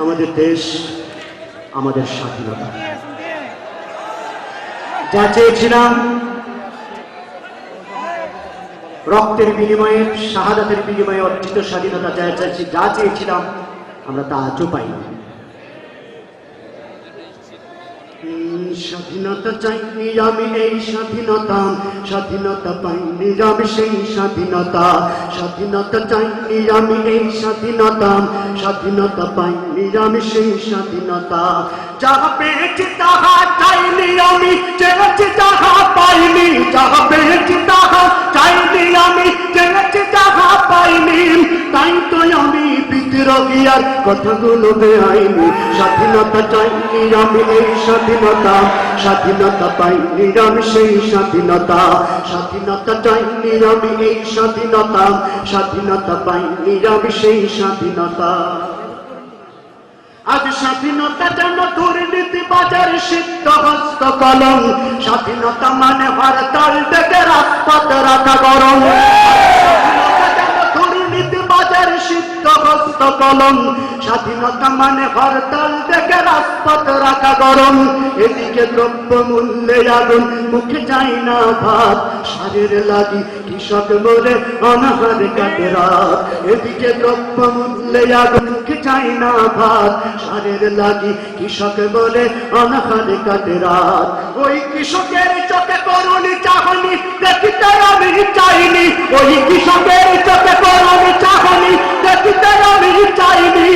আমাদের দেশ, আমাদের স্বাধীনতা। যা চেয়েছিলাম রক্তের বিনিময়ে, শাহাদাতের বিনিময়ে অর্জিত স্বাধীনতা, যা চেয়েছিলাম আমরা তা আজও পাইনি। স্বাধীনতা চাইনি আমি এই স্বাধীনতা, স্বাধীনতা পাইনি আমি সেই স্বাধীনতা। স্বাধীনতা চাইনি আমি এই স্বাধীনতা, স্বাধীনতা পাইনি আমি সেই স্বাধীনতা। যাহা পেয়েছি তাহা চাইনি আমি, চেয়েছি যাহা পাইনি। যাহা পেয়েছি তাহা চাইনি আমি, চেয়েছি যাহা পাইনি। তাই তো আমি বিদ্রোহী আর কথাগুলো বেআইনি। স্বাধীনতা চাইনি আমি এই স্বাধীনতা, স্বাধীনতা পাইনি আমি সেই স্বাধীনতা। স্বাধীনতা চাইনি আমি এই স্বাধীনতা, স্বাধীনতা পাইনি আমি সেই স্বাধীনতা। আজ স্বাধীনতা যেন দুর্নীতি বাজার সিদ্ধ হস্ত কলম। স্বাধীনতা মানে হরতাল ডেকে রাজপথ রাখা গরম। কলম স্বাধীনতা মানে হরতাল থেকে রাজপথ রাখা গরম। এদিকে দ্রব্য মূল্যে আগুন, মুখে চাই না ভাত। সারের লাগি কৃষক মরে অনাহার কাটে রাত। এদিকে দ্রব্য মূল্যে আগুন, মুখে চাই না ভাত। সারের লাগি কৃষক মরে অনাহার কাটে রাত। ওই কৃষকের চোখে করুণী চাহনি দেখিতে আমি চাইনি। ওই কৃষকের চোখে করুণী চাহনি দেখিতে আমি চাইনি।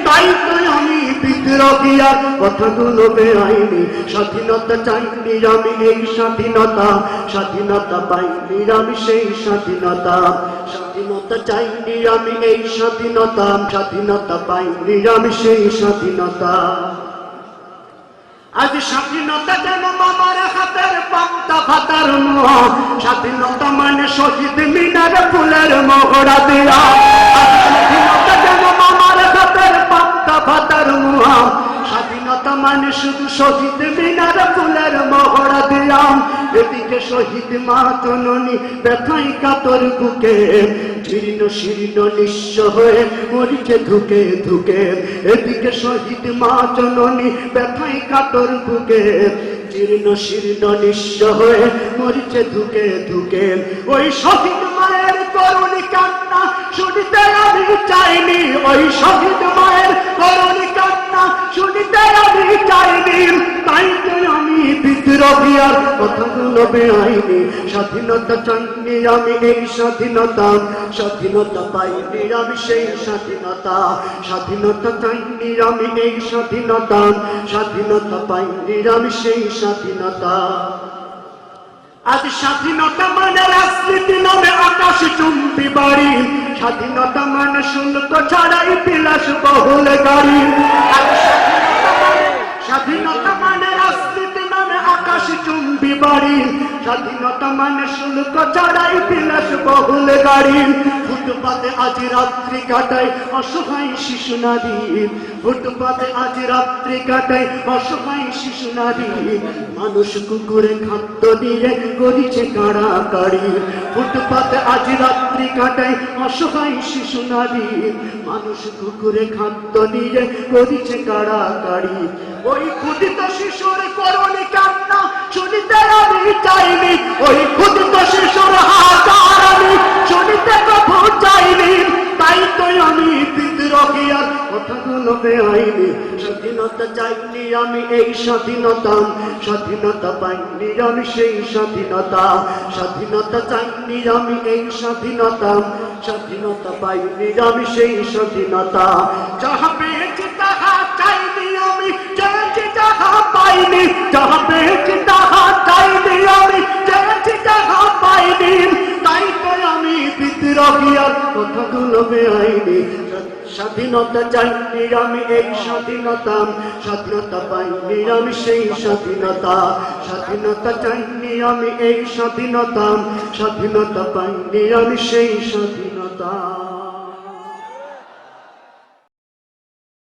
তাই তো আমি বিদ্রোহী আর কথাগুলো বেআইনি। স্বাধীনতা চাইনি আমি এই স্বাধীনতা, স্বাধীনতা পাইনি আমি সেই স্বাধীনতা। স্বাধীনতা চাইনি আমি এই স্বাধীনতা, স্বাধীনতা পাইনি আমি সেই স্বাধীনতা। আজ স্বাধীনতা যেন মামার হাতের পান্তা ভাতার মোয়া। স্বাধীনতা মানে শহীদ মিনার ফুলের মহড়া দেয়া। স্বাধীনতা যেন মামার হাতের পান্তা ভাতার মোয়া। স্বাধীনতা মানে শুধু শহীদ মিনার ফুলের মহড়া দেয়া। এদিকে শহীদ মা জননী ব্যথাই কাতর বুকে, জীর্ণ শীর্ণ নিঃস্ব হয়ে মরিছে ধুকে ধুকে। এদিকে শহীদ মা জননী ব্যথাই কাতর বুকে, জীর্ণ শীর্ণ নিঃস্ব হয়ে মরিছে ধুকে ধুকে। ওই শহীদ মায়ের করুণী কান্না শুনিতে আমি চাইনি। ওই শহীদ মায়ের করুণী কান্না শুনিতে আমি চাইনি। তাই তো আমি বিদ্রোহী আর কথাগুলো বেআইনি। স্বাধীনতা চাইনি আমি এই স্বাধীনতা, স্বাধীনতা পাইনি আমি সেই স্বাধীনতা। স্বাধীনতা চাইনি আমি এই স্বাধীনতা, স্বাধীনতা পাইনি আমি সেই স্বাধীনতা। আজ স্বাধীনতা মানে রাজনীতি নামে আকাশ চুম্বি বাড়ি। স্বাধীনতা মানে শুল্ক ছাড়াই বিলাস বহুল গাড়ি। স্বাধীনতা মানে রাজনীতি নামে আকাশ চুম্বি বাড়ি। স্বাধীনতা মানে শুল্ক ছাড়াই বিলাস বহুল গাড়ি। ফুটপাতে আজ রাত্রি কাটায় অসহায় শিশু নারী। ফুটপাতে আজ রাত্রি কাটায় অসহায় শিশু নারী। মানুষ কুকুরে খাদ্য দিয়ে করিছে কাড়াকাড়ি। ফুটপাতে আজ রাত্রি কাটায় অসহায় শিশু নারী। মানুষ কুকুরে খাদ্য দিয়ে করিছে কাড়াকাড়ি। ওই ক্ষুদিত শিশুর করুণী কান্না শুনিতে আমি চাইনি। ওই ক্ষুদিত শিশুর হাহাকার আমি শুনিতে কখনো চাইনি। তাই তো আমি বিদ্রোহী আর কথাগুলো বেআইনি। স্বাধীনতা চাইনি আমি এই স্বাধীনতা, স্বাধীনতা পাইনি আমি সেই স্বাধীনতা। স্বাধীনতা চাইনি আমি এই স্বাধীনতা, স্বাধীনতা পাইনি আমি সেই স্বাধীনতা। যাহা পেয়েছি তাহা চাইনি আমি, চেয়েছি যাহা পাইনি। যাহা পেয়েছি তাহা চাইনি আমি, চেয়েছি যাহা পাইনি। তাই তো আমি বিদ্রোহী আর কথাগুলো বেআইনি। স্বাধীনতা চাইনি আমি এই স্বাধীনতা, স্বাধীনতা পাইনি আমি সেই স্বাধীনতা। স্বাধীনতা চাইনি আমি এই স্বাধীনতা, স্বাধীনতা পাইনি আমি সেই স্বাধীনতা।